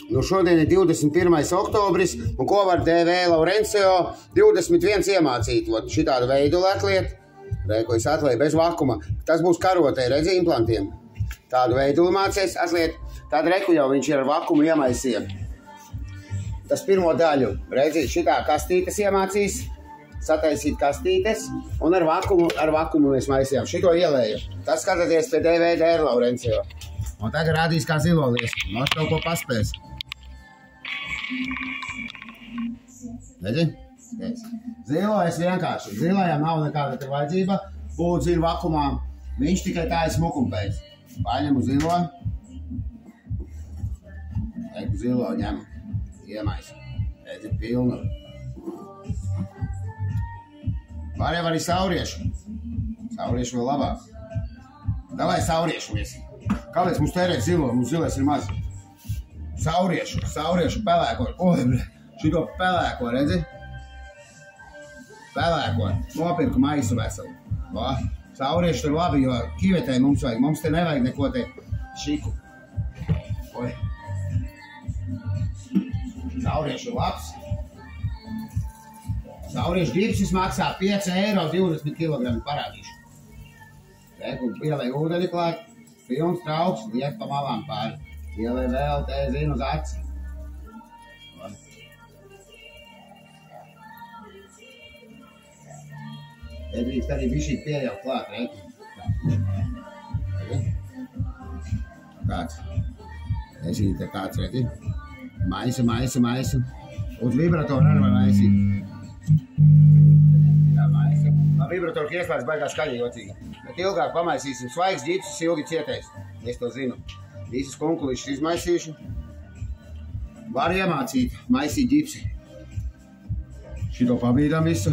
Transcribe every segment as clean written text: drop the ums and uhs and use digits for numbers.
Nu šodien ir 21. oktobris, un ko var DV Laurencio 21 iemācīt? Šitādu veidu atliet, ko es atlieku bez vakuma. Tas būs karotē, redzi, implantiem. Tādu veidu mācies atliet. Tādu reku jau viņš ir ar vakumu iemaisīja. Tas pirmo daļu, redzi, šitā kastītes iemācīs, sataisīt kastītes, un ar vakumu mēs maisījām. Šito ielēju. Tas skatāties pie DVD Laurencio. Un tagad rādīs kā zilolies. Mums kaut ko paspēs. Redzi? Zilojas vienkārši. Zilajam nav nekāda te vajadzība. Būtu ir vakumā. Viņš tikai tā ir smukumpēc. Paņemu zilo. Eiku zilo ņemu. Iemaisu. Redzi, pilnu. Varēja arī sauriešu. Sauriešu vēl labāk. Davai sauriešu viesi. Kāpēc mums tērēt zilo? Mums zilais ir maz. Sauriešu pelēko. Oi, šito pelēko, redzi? Pelēko. Nopirku maisu veselu. Sauriešu tur labi, jo kivetē mums vajag. Mums te nevajag neko te šiku. Oi. Sauriešu labs. Sauriešu gipsis maksā 5 eiro 20 kg parādīšu. Reku, ielēju ūdeni klāt. Pilns trauks, liek pa malām pāri. Ielēju vēl te zinu uz aci. Te drīkst arī bišķīt pieļaut klāt, redzi. Kāds. Esi te kāds, redzi. Maisa. Uz vibratoru arī var maisīt. Tā maisa. Vibratoru ieslēdz baigā skaļi jocīgi. Bet ilgāk pamaisīsim svaigs ģipsis, ilgi cietēs. Es to zinu. Visas kunkulišas izmaisīšu. Var iemācīt maisīt ģipsi. Šito pabīdam visu.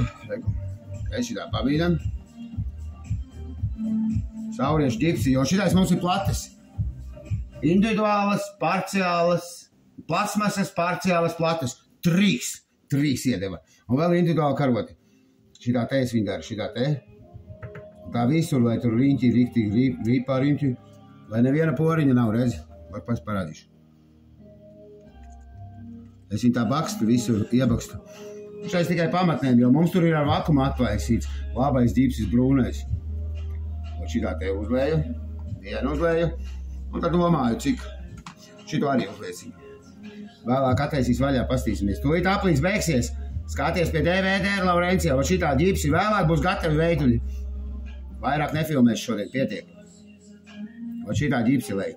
Es šitā pabīdam. Sauriešu ģipsi, jo šitais mums ir plates. Individuālas, parciālas, plasmasas, parciālas plates. 3 iedeva. Un vēl individuāli karoti. Šitā te es viņu daru, šitā te. Tā visur, lai tur riņķi, riktīgi rīpā riņķi, lai neviena poriņa nav, redzi, var pats parādīšu. Es viņu tā bakstu, visur iebakstu. Šais tikai pamatnēm, jo mums tur ir ar vakumu atvaisīts, labais ģipsis brūnais. Un šitā te uzlēju, vienu uzlēju, un tad domāju, cik šito arī uzlēsim. Vēlāk attaisīs vaļā, pastīsimies. Tūlīt aplīts beigsies, skaties pie DVD Laurencio, un šitā ģipsi vēlāk būs gatavi veiduļi. Vairāk nefilmēšu šodien, pietiek. Un šitā ģipsi lej.